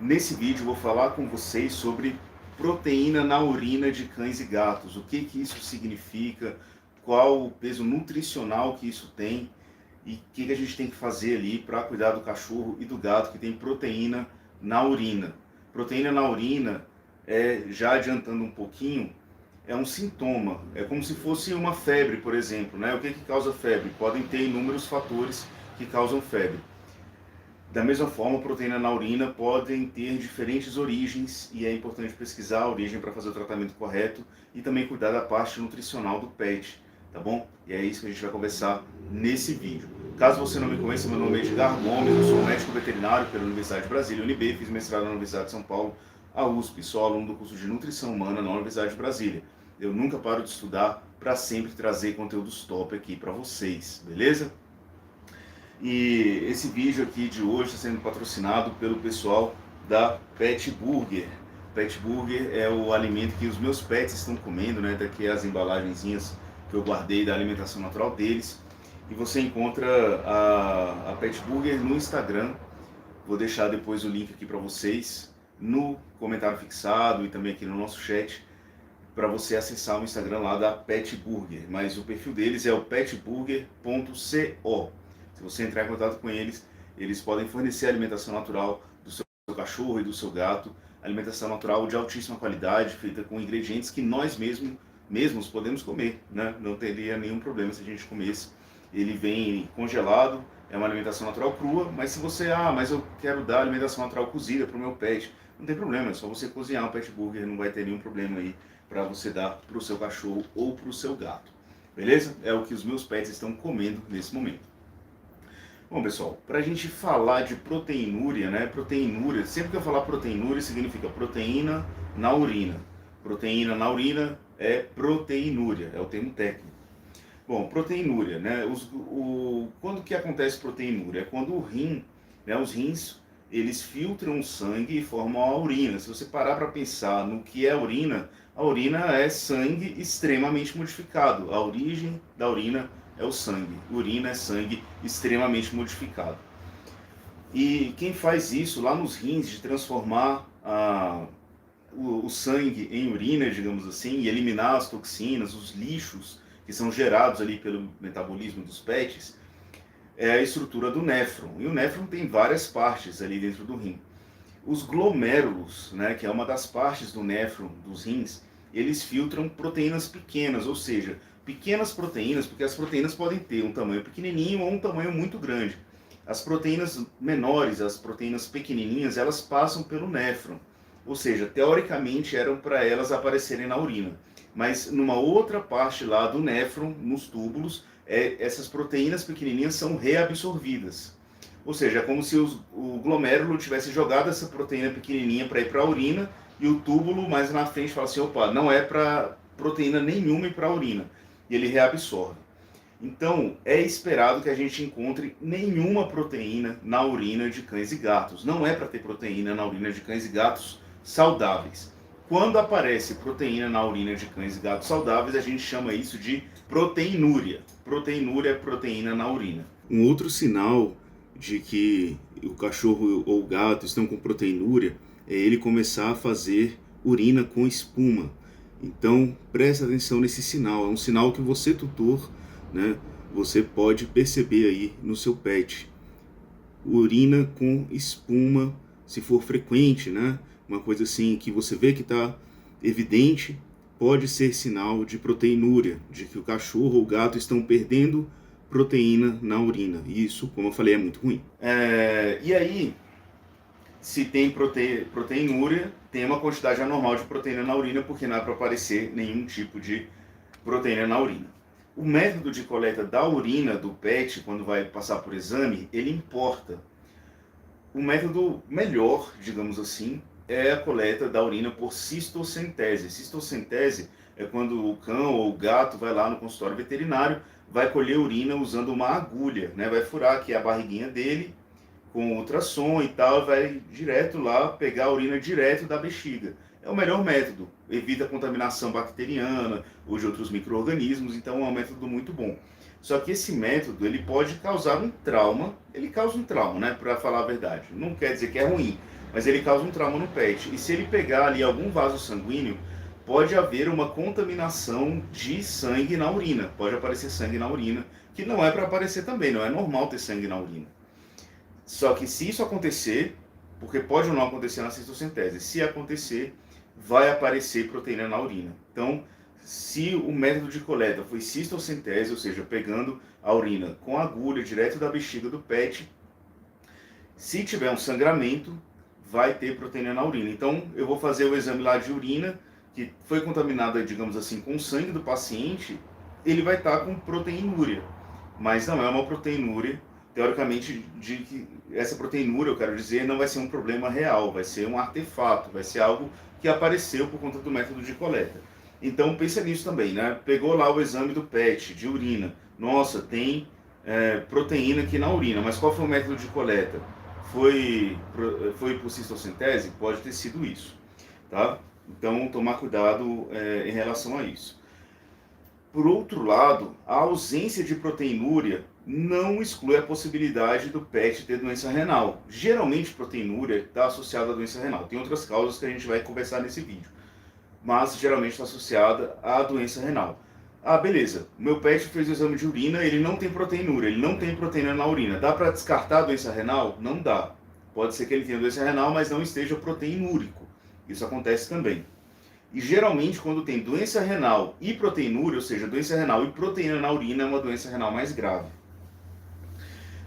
Nesse vídeo eu vou falar com vocês sobre proteína na urina de cães e gatos, o que isso significa, qual o peso nutricional que isso tem e o que a gente tem que fazer ali para cuidar do cachorro e do gato que tem proteína na urina. Proteína na urina, já adiantando um pouquinho, é um sintoma, é como se fosse uma febre, por exemplo, né? O que causa febre? Podem ter inúmeros fatores que causam febre. Da mesma forma, proteína na urina podem ter diferentes origens e é importante pesquisar a origem para fazer o tratamento correto e também cuidar da parte nutricional do pet, tá bom? E é isso que a gente vai conversar nesse vídeo. Caso você não me conheça, meu nome é Edgar Gomes, eu sou médico veterinário pela Universidade de Brasília, UNB, fiz mestrado na Universidade de São Paulo, a USP, sou aluno do curso de Nutrição Humana na Universidade de Brasília. Eu nunca paro de estudar para sempre trazer conteúdos top aqui para vocês, beleza? E esse vídeo aqui de hoje está sendo patrocinado pelo pessoal da Pet Burger. Pet Burger é o alimento que os meus pets estão comendo, né? Daqui as embalagenzinhas que eu guardei da alimentação natural deles. E você encontra a Pet Burger no Instagram. Vou deixar depois o link aqui para vocês no comentário fixado e também aqui no nosso chat para você acessar o Instagram lá da Pet Burger. Mas o perfil deles é o petburger.co. Se você entrar em contato com eles, eles podem fornecer alimentação natural do seu cachorro e do seu gato, alimentação natural de altíssima qualidade, feita com ingredientes que nós mesmos podemos comer, né? Não teria nenhum problema se a gente comesse. Ele vem congelado, é uma alimentação natural crua, mas se você, mas eu quero dar alimentação natural cozida para o meu pet, não tem problema, é só você cozinhar o Pet Burger, não vai ter nenhum problema aí para você dar para o seu cachorro ou para o seu gato. Beleza? É o que os meus pets estão comendo nesse momento. Bom, pessoal, para a gente falar de proteinúria, né? Proteinúria, sempre que eu falar proteinúria, significa proteína na urina. Proteína na urina é proteinúria, é o termo técnico. Bom, proteinúria, né? Quando que acontece proteinúria? É quando o rim, né, os rins, eles filtram o sangue e formam a urina. Se você parar para pensar no que é a urina é sangue extremamente modificado. A origem da urina é o sangue. Urina é sangue extremamente modificado. E quem faz isso lá nos rins, de transformar o sangue em urina, digamos assim, e eliminar as toxinas, os lixos que são gerados ali pelo metabolismo dos pets, é a estrutura do néfron. E o néfron tem várias partes ali dentro do rim. Os glomérulos, né, que é uma das partes do néfron dos rins, eles filtram proteínas pequenas, ou seja, pequenas proteínas, porque as proteínas podem ter um tamanho pequenininho ou um tamanho muito grande. As proteínas menores, as proteínas pequenininhas, elas passam pelo néfron. Ou seja, teoricamente eram para elas aparecerem na urina. Mas numa outra parte lá do néfron, nos túbulos, essas proteínas pequenininhas são reabsorvidas. Ou seja, é como se o glomérulo tivesse jogado essa proteína pequenininha para ir para a urina e o túbulo mais na frente fala assim, opa, não é para proteína nenhuma ir para a urina. E ele reabsorve. Então, é esperado que a gente encontre nenhuma proteína na urina de cães e gatos. Não é para ter proteína na urina de cães e gatos saudáveis. Quando aparece proteína na urina de cães e gatos saudáveis, a gente chama isso de proteinúria. Proteinúria é proteína na urina. Um outro sinal de que o cachorro ou o gato estão com proteinúria é ele começar a fazer urina com espuma. Então, preste atenção nesse sinal. É um sinal que você, tutor, né, você pode perceber aí no seu pet. Urina com espuma, se for frequente, né, uma coisa assim que você vê que está evidente, pode ser sinal de proteinúria, de que o cachorro ou o gato estão perdendo proteína na urina. E isso, como eu falei, é muito ruim. E aí, se tem proteinúria, tem uma quantidade anormal de proteína na urina, porque não é para aparecer nenhum tipo de proteína na urina. O método de coleta da urina do pet, quando vai passar por exame, ele importa. O método melhor, digamos assim, é a coleta da urina por cistocentese. Cistocentese é quando o cão ou o gato vai lá no consultório veterinário, vai colher urina usando uma agulha, né? Vai furar aqui a barriguinha dele com ultrassom e tal, vai direto lá pegar a urina direto da bexiga. É o melhor método, evita a contaminação bacteriana ou de outros micro-organismos, então é um método muito bom. Só que esse método, ele pode causar um trauma, ele causa um trauma, né, para falar a verdade. Não quer dizer que é ruim, mas ele causa um trauma no PET. E se ele pegar ali algum vaso sanguíneo, pode haver uma contaminação de sangue na urina. Pode aparecer sangue na urina, que não é para aparecer também, não é normal ter sangue na urina. Só que se isso acontecer, porque pode ou não acontecer na cistocentese, se acontecer, vai aparecer proteína na urina. Então, se o método de coleta foi cistocentese, ou seja, pegando a urina com agulha direto da bexiga do PET, se tiver um sangramento, vai ter proteína na urina. Então, eu vou fazer o exame lá de urina, que foi contaminada, digamos assim, com o sangue do paciente, ele vai estar com proteinúria, mas não é uma proteinúria, teoricamente, de que essa proteinúria, eu quero dizer, não vai ser um problema real, vai ser um artefato, vai ser algo que apareceu por conta do método de coleta. Então, pensa nisso também, né? Pegou lá o exame do PET, de urina, nossa, tem proteína aqui na urina, mas qual foi o método de coleta? Foi por cistocentese? Pode ter sido isso, tá? Então, tomar cuidado em relação a isso. Por outro lado, a ausência de proteinúria não exclui a possibilidade do PET ter doença renal. Geralmente, proteinúria está associada à doença renal. Tem outras causas que a gente vai conversar nesse vídeo, mas geralmente está associada à doença renal. Ah, beleza, o meu PET fez o exame de urina, ele não tem proteinúria, ele não tem proteína na urina. Dá para descartar a doença renal? Não dá. Pode ser que ele tenha doença renal, mas não esteja proteinúrico. Isso acontece também. E geralmente quando tem doença renal e proteinúria, ou seja, doença renal e proteína na urina, é uma doença renal mais grave.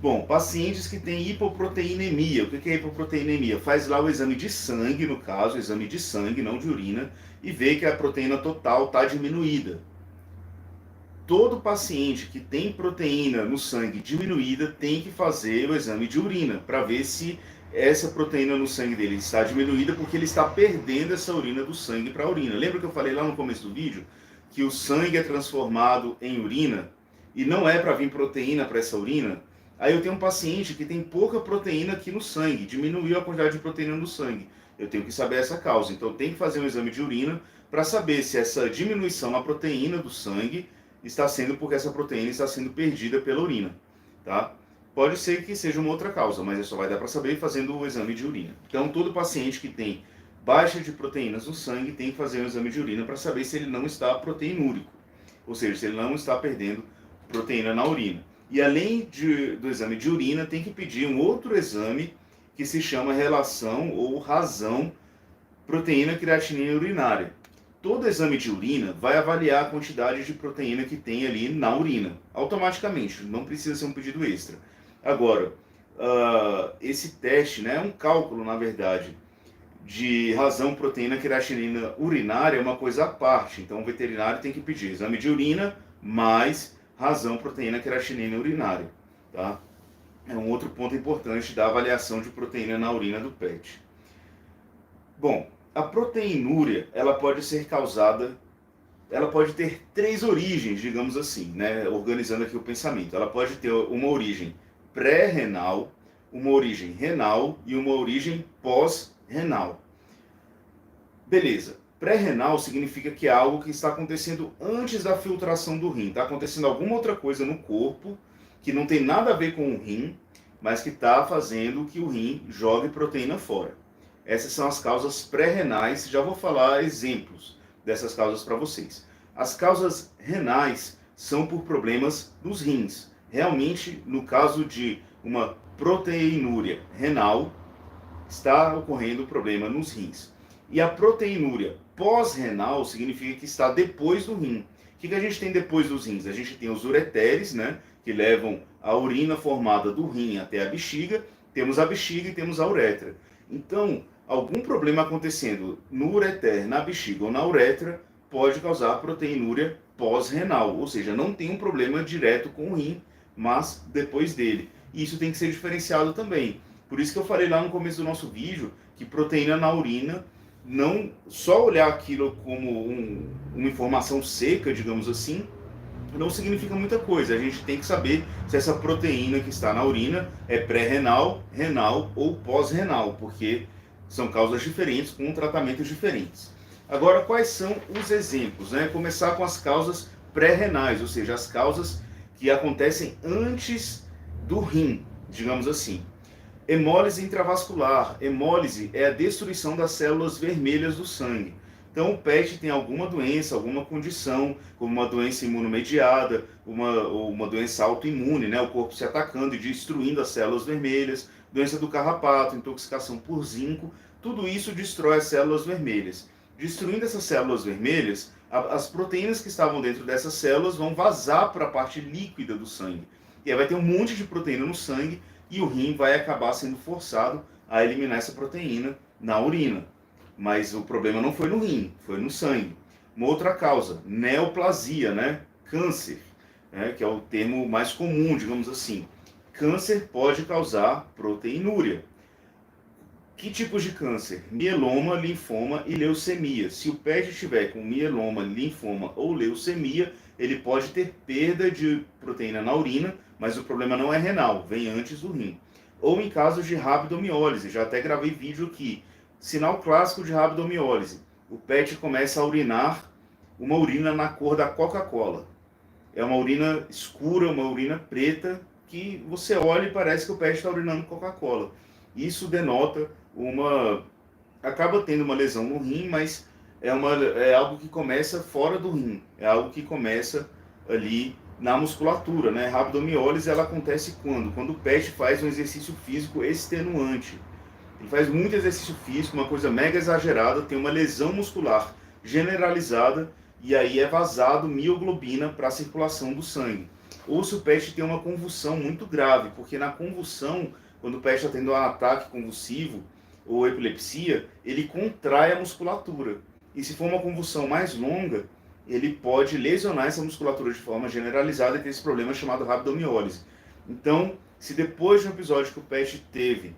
Bom, pacientes que têm hipoproteinemia. O que é hipoproteinemia? Faz lá o exame de sangue, no caso, exame de sangue, não de urina, e vê que a proteína total está diminuída. Todo paciente que tem proteína no sangue diminuída tem que fazer o exame de urina para ver se essa proteína no sangue dele está diminuída, porque ele está perdendo essa urina do sangue para a urina. Lembra que eu falei lá no começo do vídeo que o sangue é transformado em urina e não é para vir proteína para essa urina? Aí eu tenho um paciente que tem pouca proteína aqui no sangue, diminuiu a quantidade de proteína no sangue. Eu tenho que saber essa causa, então eu tenho que fazer um exame de urina para saber se essa diminuição na proteína do sangue está sendo porque essa proteína está sendo perdida pela urina, tá? Pode ser que seja uma outra causa, mas só vai dar para saber fazendo o exame de urina. Então, todo paciente que tem baixa de proteínas no sangue tem que fazer um exame de urina para saber se ele não está proteinúrico, ou seja, se ele não está perdendo proteína na urina. E além do exame de urina, tem que pedir um outro exame que se chama relação ou razão proteína-creatinina urinária. Todo exame de urina vai avaliar a quantidade de proteína que tem ali na urina, automaticamente, não precisa ser um pedido extra. Agora, esse teste, né, é um cálculo, na verdade, de razão proteína creatinina urinária é uma coisa à parte. Então, o veterinário tem que pedir exame de urina mais razão proteína creatinina urinária, tá? É um outro ponto importante da avaliação de proteína na urina do PET. Bom, a proteinúria, ela pode ser causada, ela pode ter três origens, digamos assim, né? Organizando aqui o pensamento. Ela pode ter uma origem pré-renal, uma origem renal e uma origem pós-renal. Beleza. Pré-renal significa que é algo que está acontecendo antes da filtração do rim. Está acontecendo alguma outra coisa no corpo que não tem nada a ver com o rim, mas que está fazendo que o rim jogue proteína fora. Essas são as causas pré-renais. Já vou falar exemplos dessas causas para vocês. As causas renais são por problemas nos rins. Realmente, no caso de uma proteinúria renal, está ocorrendo problema nos rins. E a proteinúria pós-renal significa que está depois do rim. O que a gente tem depois dos rins? A gente tem os ureteres, né, que levam a urina formada do rim até a bexiga. Temos a bexiga e temos a uretra. Então, algum problema acontecendo no ureter, na bexiga ou na uretra pode causar proteinúria pós-renal. Ou seja, não tem um problema direto com o rim, mas depois dele. E isso tem que ser diferenciado também. Por isso que eu falei lá no começo do nosso vídeo que proteína na urina, não só olhar aquilo como uma informação seca, digamos assim, não significa muita coisa. A gente tem que saber se essa proteína que está na urina é pré-renal, renal ou pós-renal, porque são causas diferentes com tratamentos diferentes. Agora, quais são os exemplos, né? Começar com as causas pré-renais, ou seja, as causas que acontecem antes do rim, digamos assim. Hemólise intravascular. Hemólise é a destruição das células vermelhas do sangue. Então, o PET tem alguma doença, alguma condição, como uma doença imunomediada, uma doença autoimune, né? O corpo se atacando e destruindo as células vermelhas, doença do carrapato, intoxicação por zinco, tudo isso destrói as células vermelhas. Destruindo essas células vermelhas, as proteínas que estavam dentro dessas células vão vazar para a parte líquida do sangue. E aí vai ter um monte de proteína no sangue e o rim vai acabar sendo forçado a eliminar essa proteína na urina. Mas o problema não foi no rim, foi no sangue. Uma outra causa, neoplasia, né? Câncer, né? Que é o termo mais comum, digamos assim. Câncer pode causar proteinúria. Que tipos de câncer? Mieloma, linfoma e leucemia. Se o PET estiver com mieloma, linfoma ou leucemia, ele pode ter perda de proteína na urina, mas o problema não é renal, vem antes do rim. Ou em casos de rabdomiólise, já até gravei vídeo aqui. Sinal clássico de rabdomiólise. O PET começa a urinar uma urina na cor da Coca-Cola. É uma urina escura, uma urina preta, que você olha e parece que o PET está urinando Coca-Cola. Isso denota acaba tendo uma lesão no rim, mas é algo que começa fora do rim. É algo que começa ali na musculatura, né? Rabdomiólise, ela acontece quando? Quando o PET faz um exercício físico extenuante. Ele faz muito exercício físico, uma coisa mega exagerada, tem uma lesão muscular generalizada e aí é vazado mioglobina para a circulação do sangue. Ou se o PET tem uma convulsão muito grave, porque na convulsão, quando o PET está tendo um ataque convulsivo ou epilepsia, ele contrai a musculatura. E se for uma convulsão mais longa, ele pode lesionar essa musculatura de forma generalizada e ter esse problema chamado rabdomiólise. Então, se depois de um episódio que o PET teve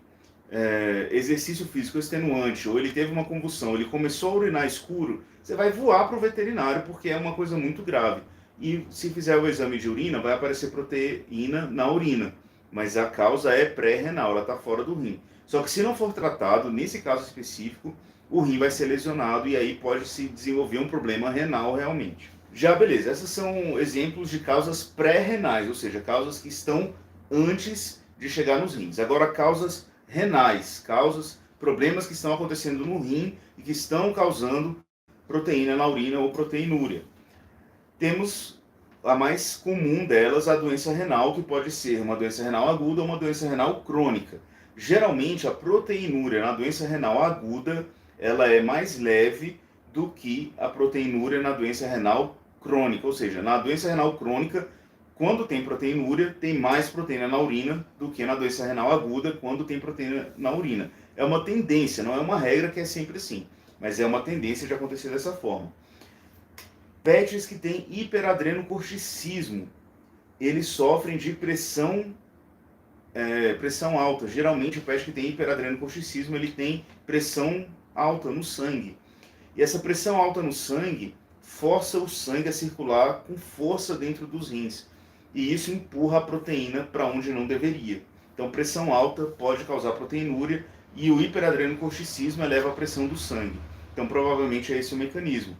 exercício físico extenuante, ou ele teve uma convulsão, ele começou a urinar escuro, você vai voar para o veterinário, porque é uma coisa muito grave. E se fizer o exame de urina, vai aparecer proteína na urina, mas a causa é pré-renal, ela está fora do rim. Só que se não for tratado, nesse caso específico, o rim vai ser lesionado e aí pode se desenvolver um problema renal realmente. Já beleza, esses são exemplos de causas pré-renais, ou seja, causas que estão antes de chegar nos rins. Agora, causas renais, problemas que estão acontecendo no rim e que estão causando proteína na urina ou proteinúria. Temos a mais comum delas, a doença renal, que pode ser uma doença renal aguda ou uma doença renal crônica. Geralmente, a proteinúria na doença renal aguda, ela é mais leve do que a proteinúria na doença renal crônica. Ou seja, na doença renal crônica, quando tem proteinúria, tem mais proteína na urina do que na doença renal aguda, quando tem proteína na urina. É uma tendência, não é uma regra que é sempre assim, mas é uma tendência de acontecer dessa forma. PETs que têm hiperadrenocorticismo, eles sofrem de pressão alta. Geralmente o PET que tem hiperadrenocorticismo, ele tem pressão alta no sangue. E essa pressão alta no sangue força o sangue a circular com força dentro dos rins. E isso empurra a proteína para onde não deveria. Então, pressão alta pode causar proteinúria e o hiperadrenocorticismo eleva a pressão do sangue. Então, provavelmente é esse o mecanismo.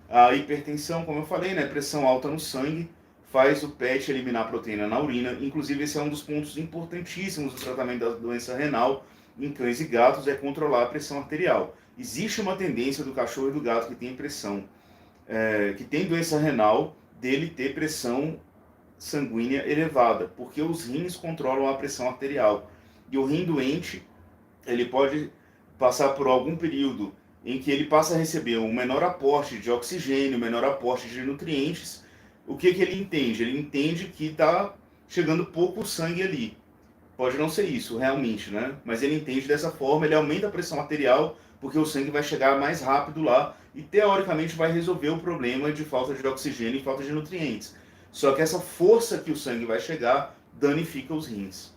A hipertensão, como eu falei, né, pressão alta no sangue, faz o PET eliminar a proteína na urina. Inclusive, esse é um dos pontos importantíssimos do tratamento da doença renal em cães e gatos, é controlar a pressão arterial. Existe uma tendência do cachorro e do gato que tem que tem doença renal, dele ter pressão sanguínea elevada, porque os rins controlam a pressão arterial. E o rim doente, ele pode passar por algum período em que ele passa a receber um menor aporte de oxigênio, menor aporte de nutrientes. O que ele entende? Ele entende que está chegando pouco sangue ali. Pode não ser isso, realmente, né? Mas ele entende dessa forma, ele aumenta a pressão arterial, porque o sangue vai chegar mais rápido lá e, teoricamente, vai resolver o problema de falta de oxigênio e falta de nutrientes. Só que essa força que o sangue vai chegar danifica os rins.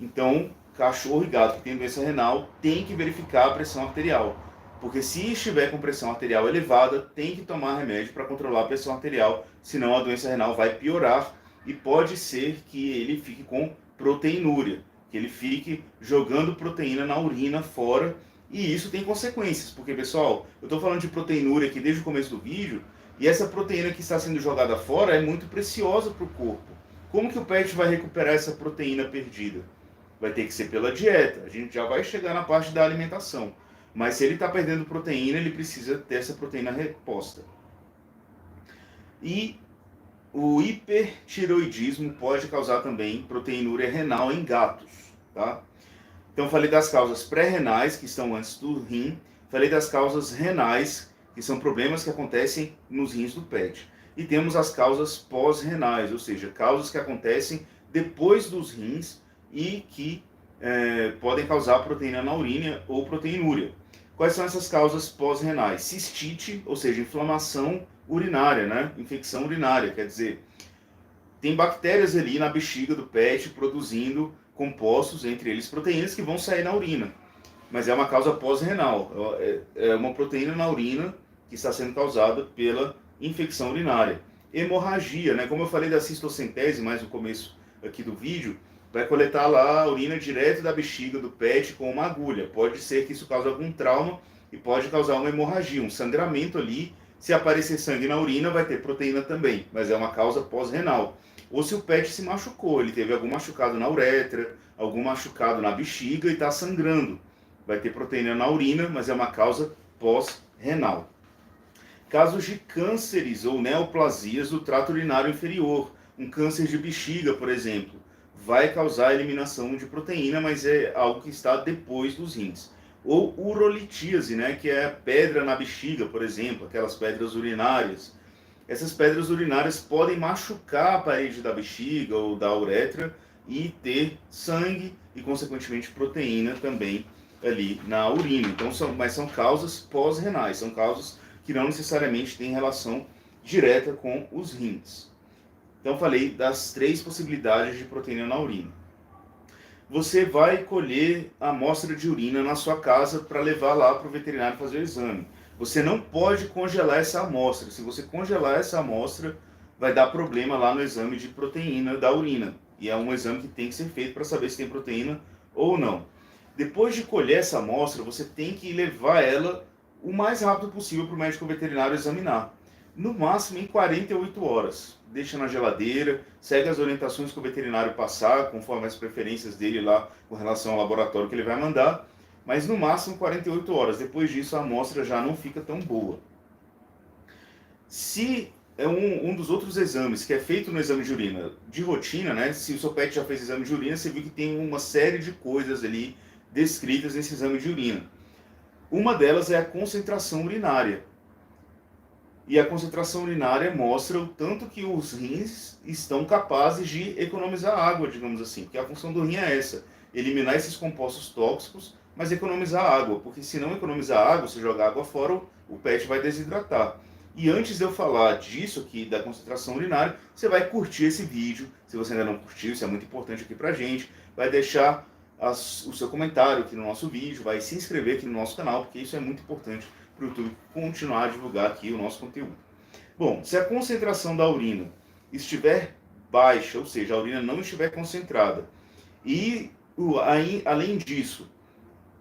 Então, cachorro e gato que tem doença renal tem que verificar a pressão arterial. Porque se estiver com pressão arterial elevada, tem que tomar remédio para controlar a pressão arterial, senão a doença renal vai piorar e pode ser que ele fique com proteinúria, que ele fique jogando proteína na urina fora, e isso tem consequências, porque, pessoal, eu estou falando de proteinúria aqui desde o começo do vídeo, e essa proteína que está sendo jogada fora é muito preciosa para o corpo. Como que o PET vai recuperar essa proteína perdida? vai ter que ser pela dieta. A gente já vai chegar na parte da alimentação. Mas se ele está perdendo proteína, ele precisa ter essa proteína reposta. E o hipertireoidismo pode causar também proteinúria renal em gatos, tá? Então falei das causas pré-renais, que estão antes do rim. Falei das causas renais, que são problemas que acontecem nos rins do pet. E temos as causas pós-renais, ou seja, causas que acontecem depois dos rins e que podem causar proteína na urina ou proteinúria. Quais são essas causas pós-renais? Cistite, ou seja, inflamação urinária, né? Infecção urinária, quer dizer, tem bactérias ali na bexiga do pet produzindo compostos, entre eles proteínas, que vão sair na urina. Mas é uma causa pós-renal, é uma proteína na urina que está sendo causada pela infecção urinária. Hemorragia, né? Como eu falei da cistocentese mais no começo aqui do vídeo, vai coletar lá a urina direto da bexiga do pet com uma agulha. Pode ser que isso cause algum trauma e pode causar uma hemorragia, um sangramento ali. Se aparecer sangue na urina, vai ter proteína também, mas é uma causa pós-renal. Ou se o pet se machucou, ele teve algum machucado na uretra, algum machucado na bexiga e está sangrando. Vai ter proteína na urina, mas é uma causa pós-renal. Casos de cânceres ou neoplasias do trato urinário inferior, um câncer de bexiga, por exemplo, vai causar eliminação de proteína, mas é algo que está depois dos rins. Ou urolitíase, né, que é pedra na bexiga, por exemplo, aquelas pedras urinárias. Essas pedras urinárias podem machucar a parede da bexiga ou da uretra e ter sangue e, consequentemente, proteína também ali na urina. Então, mas são causas pós-renais, são causas que não necessariamente têm relação direta com os rins. Então, falei das 3 possibilidades de proteína na urina. Você vai colher a amostra de urina na sua casa para levar lá para o veterinário fazer o exame. Você não pode congelar essa amostra. Se você congelar essa amostra, vai dar problema lá no exame de proteína da urina. E é um exame que tem que ser feito para saber se tem proteína ou não. Depois de colher essa amostra, você tem que levar ela o mais rápido possível para o médico veterinário examinar. No máximo em 48 horas. Deixa na geladeira, segue as orientações que o veterinário passar, conforme as preferências dele lá com relação ao laboratório que ele vai mandar. Mas no máximo 48 horas. Depois disso a amostra já não fica tão boa. Se é um dos outros exames que é feito no exame de urina de rotina, né? Se o seu pet já fez exame de urina, você viu que tem uma série de coisas ali descritas nesse exame de urina. Uma delas é a concentração urinária. E a concentração urinária mostra o tanto que os rins estão capazes de economizar água, digamos assim. Porque a função do rim é essa, eliminar esses compostos tóxicos, mas economizar água. Porque se não economizar água, se jogar água fora, o pet vai desidratar. E antes de eu falar disso aqui, da concentração urinária, você vai curtir esse vídeo. Se você ainda não curtiu, isso é muito importante aqui pra gente. Vai deixar o seu comentário aqui no nosso vídeo, vai se inscrever aqui no nosso canal, porque isso é muito importante para o YouTube continuar a divulgar aqui o nosso conteúdo. Bom, se a concentração da urina estiver baixa, ou seja, a urina não estiver concentrada, e além disso,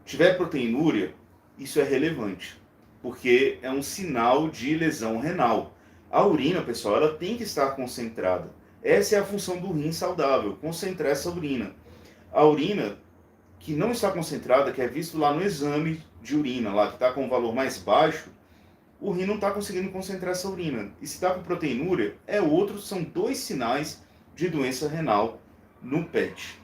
tiver proteinúria, isso é relevante, porque é um sinal de lesão renal. A urina, pessoal, ela tem que estar concentrada. Essa é a função do rim saudável, concentrar essa urina. A urina que não está concentrada, que é visto lá no exame de urina, lá que está com um valor mais baixo, o rim não está conseguindo concentrar essa urina. E se está com proteinúria, são 2 sinais de doença renal no pet.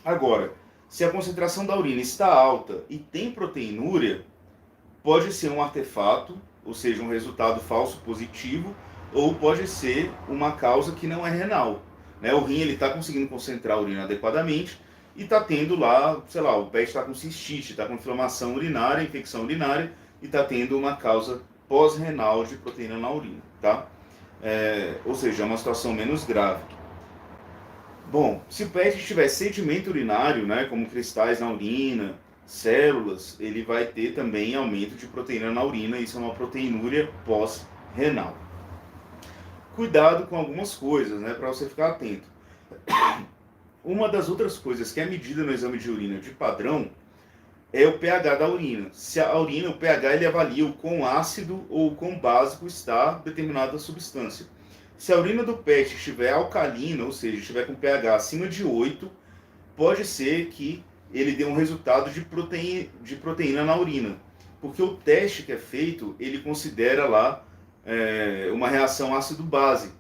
Agora, se a concentração da urina está alta e tem proteinúria, pode ser um artefato, ou seja, um resultado falso positivo, ou pode ser uma causa que não é renal. Né? O rim está conseguindo concentrar a urina adequadamente, e está tendo lá, sei lá, o pet está com cistite, está com inflamação urinária, infecção urinária, e está tendo uma causa pós-renal de proteína na urina, tá? Ou seja, é uma situação menos grave. Bom, se o pet tiver sedimento urinário, né, como cristais na urina, células, ele vai ter também aumento de proteína na urina, isso é uma proteinúria pós-renal. Cuidado com algumas coisas, né, para você ficar atento. Uma das outras coisas que é medida no exame de urina de padrão é o pH da urina. Se a urina, o pH, ele avalia o quão ácido ou o quão básico está determinada substância. Se a urina do pet estiver alcalina, ou seja, estiver com pH acima de 8, pode ser que ele dê um resultado de proteína na urina. Porque o teste que é feito, ele considera lá uma reação ácido-base.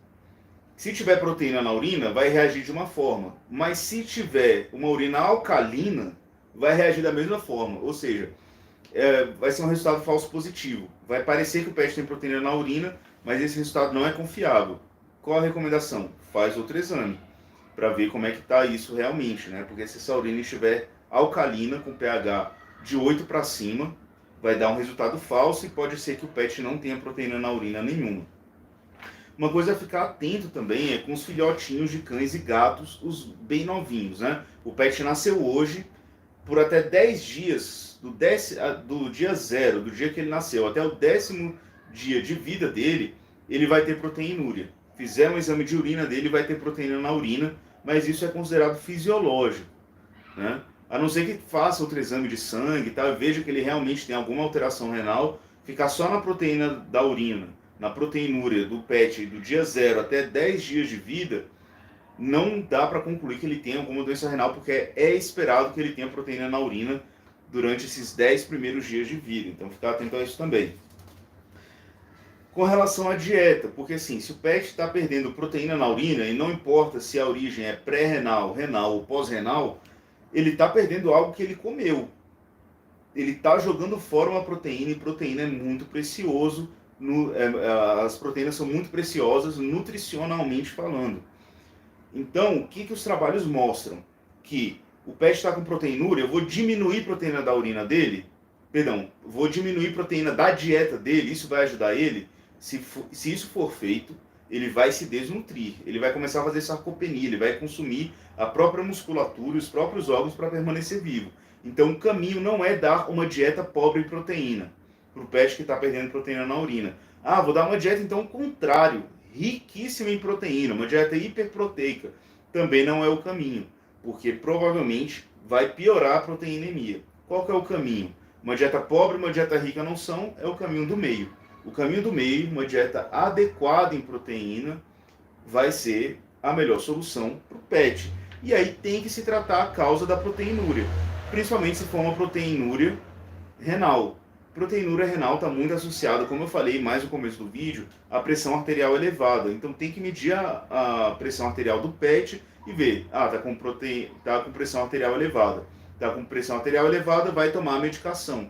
Se tiver proteína na urina, vai reagir de uma forma. Mas se tiver uma urina alcalina, vai reagir da mesma forma. Ou seja, vai ser um resultado falso positivo. Vai parecer que o PET tem proteína na urina, mas esse resultado não é confiável. Qual a recomendação? Faz outro exame para ver como é que está isso realmente, né? Porque se essa urina estiver alcalina, com pH de 8 para cima, vai dar um resultado falso e pode ser que o PET não tenha proteína na urina nenhuma. Uma coisa a ficar atento também é com os filhotinhos de cães e gatos, os bem novinhos, né? O PET nasceu hoje, por até 10 dias, do dia 0, do dia que ele nasceu, até o 10º dia de vida dele, ele vai ter proteinúria. Fizeram um exame de urina dele, vai ter proteína na urina, mas isso é considerado fisiológico, né? A não ser que faça outro exame de sangue, tá? Veja que ele realmente tem alguma alteração renal, ficar só na proteína da urina, na proteinúria do PET do dia 0 até 10 dias de vida, não dá para concluir que ele tem alguma doença renal, porque é esperado que ele tenha proteína na urina durante esses 10 primeiros dias de vida. Então, ficar atento a isso também. Com relação à dieta, porque assim, se o PET está perdendo proteína na urina, e não importa se a origem é pré-renal, renal ou pós-renal, ele está perdendo algo que ele comeu. Ele está jogando fora uma proteína, e proteína é muito precioso, as proteínas são muito preciosas nutricionalmente falando. Então, o que os trabalhos mostram? Que o PET está com proteinúria, eu vou diminuir a proteína da urina dele, vou diminuir a proteína da dieta dele, isso vai ajudar ele? Se isso for feito, ele vai se desnutrir, ele vai começar a fazer sarcopenia, ele vai consumir a própria musculatura, os próprios órgãos para permanecer vivo. Então, o caminho não é dar uma dieta pobre em proteína, para o PET que está perdendo proteína na urina. Vou dar uma dieta, então, ao contrário, riquíssima em proteína, uma dieta hiperproteica, também não é o caminho, porque provavelmente vai piorar a proteinemia. Qual que é o caminho? Uma dieta pobre, uma dieta rica não são, é o caminho do meio. O caminho do meio, uma dieta adequada em proteína, vai ser a melhor solução para o PET. E aí tem que se tratar a causa da proteinúria, principalmente se for uma proteinúria renal. Proteinúria renal está muito associada, como eu falei mais no começo do vídeo, à pressão arterial elevada. Então tem que medir a pressão arterial do PET e ver, tá com pressão arterial elevada. Está com pressão arterial elevada, vai tomar a medicação,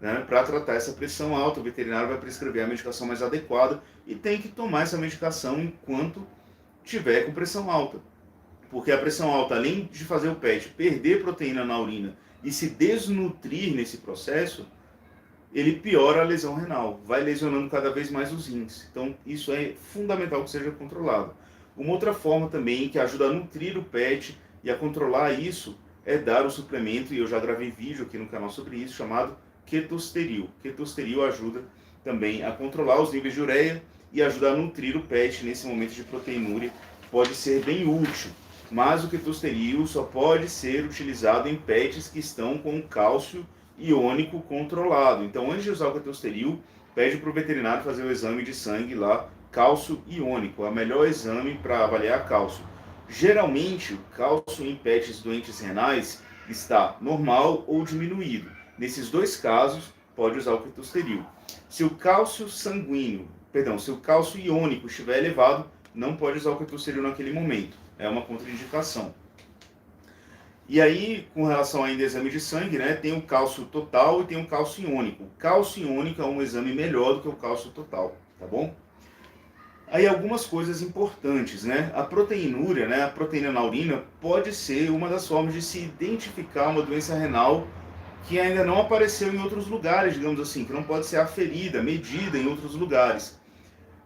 né, para tratar essa pressão alta. O veterinário vai prescrever a medicação mais adequada e tem que tomar essa medicação enquanto tiver com pressão alta. Porque a pressão alta, além de fazer o PET perder proteína na urina e se desnutrir nesse processo, ele piora a lesão renal, vai lesionando cada vez mais os rins. Então, isso é fundamental que seja controlado. Uma outra forma também que ajuda a nutrir o PET e a controlar isso é dar o suplemento, e eu já gravei vídeo aqui no canal sobre isso, chamado Ketosteril. Ketosteril ajuda também a controlar os níveis de ureia e ajuda a nutrir o PET nesse momento de proteinúria. Pode ser bem útil, mas o Ketosteril só pode ser utilizado em PETs que estão com cálcio iônico controlado. Então, antes de usar o Ketosteril, pede para o veterinário fazer o exame de sangue lá, cálcio iônico, é o melhor exame para avaliar cálcio. Geralmente, o cálcio em PETs doentes renais está normal ou diminuído. Nesses dois casos, pode usar o Ketosteril. Se o cálcio iônico estiver elevado, não pode usar o Ketosteril naquele momento. É uma contraindicação. E aí, com relação ainda ao exame de sangue, né, tem o cálcio total e tem o cálcio iônico. O cálcio iônico é um exame melhor do que o cálcio total, tá bom? Aí algumas coisas importantes, né? A proteinúria, né, a proteína na urina, pode ser uma das formas de se identificar uma doença renal que ainda não apareceu em outros lugares, digamos assim, que não pode ser aferida, medida em outros lugares.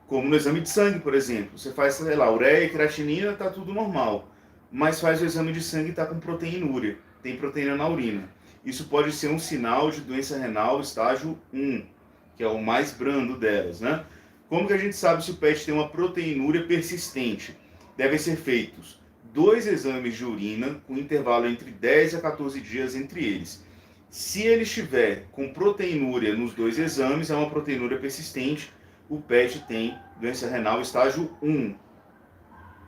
Como no exame de sangue, por exemplo. Você faz, sei lá, ureia e creatinina, tá tudo normal. Mas faz o exame de sangue e está com proteinúria, tem proteína na urina. Isso pode ser um sinal de doença renal estágio 1, que é o mais brando delas, né? Como que a gente sabe se o PET tem uma proteinúria persistente? Devem ser feitos 2 exames de urina, com intervalo entre 10 a 14 dias entre eles. Se ele estiver com proteinúria nos 2 exames, é uma proteinúria persistente, o PET tem doença renal estágio 1.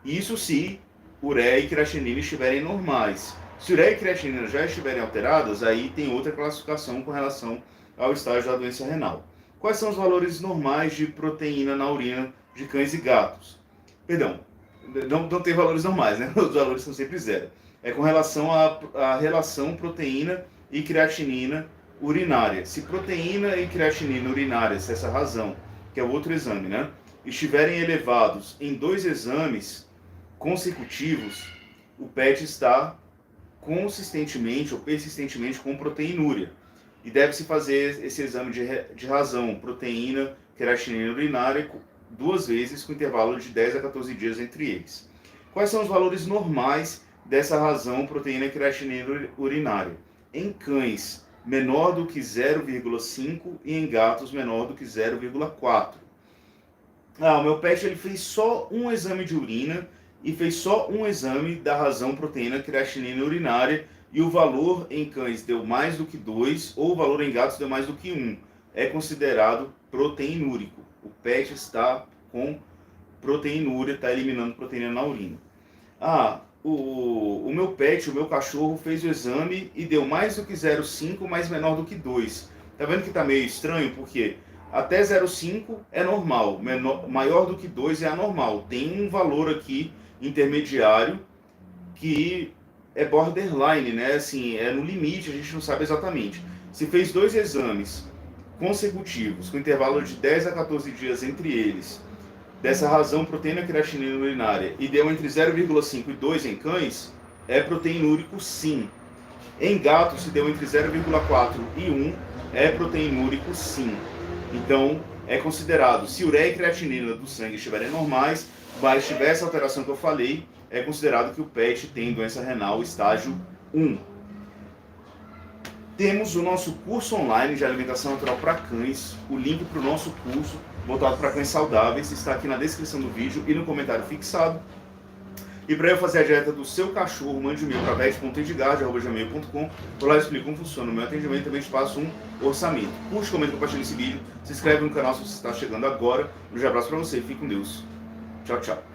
Isso se ureia e creatinina estiverem normais. Se ureia e creatinina já estiverem alteradas, aí tem outra classificação com relação ao estágio da doença renal. Quais são os valores normais de proteína na urina de cães e gatos? Perdão, não tem valores normais, né? Os valores são sempre zero. É com relação à relação proteína e creatinina urinária. Se proteína e creatinina urinária, se essa razão, que é o outro exame, né, estiverem elevados em 2 exames consecutivos, o PET está consistentemente ou persistentemente com proteinúria. E deve-se fazer esse exame de razão, proteína, creatinina urinária, 2 vezes com intervalo de 10 a 14 dias entre eles. Quais são os valores normais dessa razão, proteína e creatinina urinária? Em cães, menor do que 0,5 e em gatos, menor do que 0,4. O meu pet ele fez só um exame de urina e fez só um exame da razão, proteína, creatinina urinária, e o valor em cães deu mais do que 2, ou o valor em gatos deu mais do que 1. É considerado proteinúrico. O PET está com proteinúria, está eliminando proteína na urina. O meu pet, o meu cachorro, fez o exame e deu mais do que 0,5, mas menor do que 2. Tá vendo que está meio estranho? Porque até 0,5 é normal, maior do que 2 é anormal. Tem um valor aqui intermediário que é borderline, né? Assim, é no limite, a gente não sabe exatamente. Se fez 2 exames consecutivos, com intervalo de 10 a 14 dias entre eles, dessa razão proteína creatinina urinária, e deu entre 0,5 e 2 em cães, é proteinúrico sim. Em gatos, se deu entre 0,4 e 1, é proteinúrico sim. Então, é considerado, se ureia e creatinina do sangue estiverem normais, mas tiver essa alteração que eu falei, é considerado que o PET tem doença renal estágio 1. Temos o nosso curso online de alimentação natural para cães. O link para o nosso curso, voltado para cães saudáveis, está aqui na descrição do vídeo e no comentário fixado. E para eu fazer a dieta do seu cachorro, mande um e-mail para pet.edgard@gmail.com. Por lá eu explico como funciona o meu atendimento e também te passo um orçamento. Curte, comenta, compartilha esse vídeo, se inscreve no canal se você está chegando agora. Um grande abraço para você e fique com Deus. Tchau, tchau.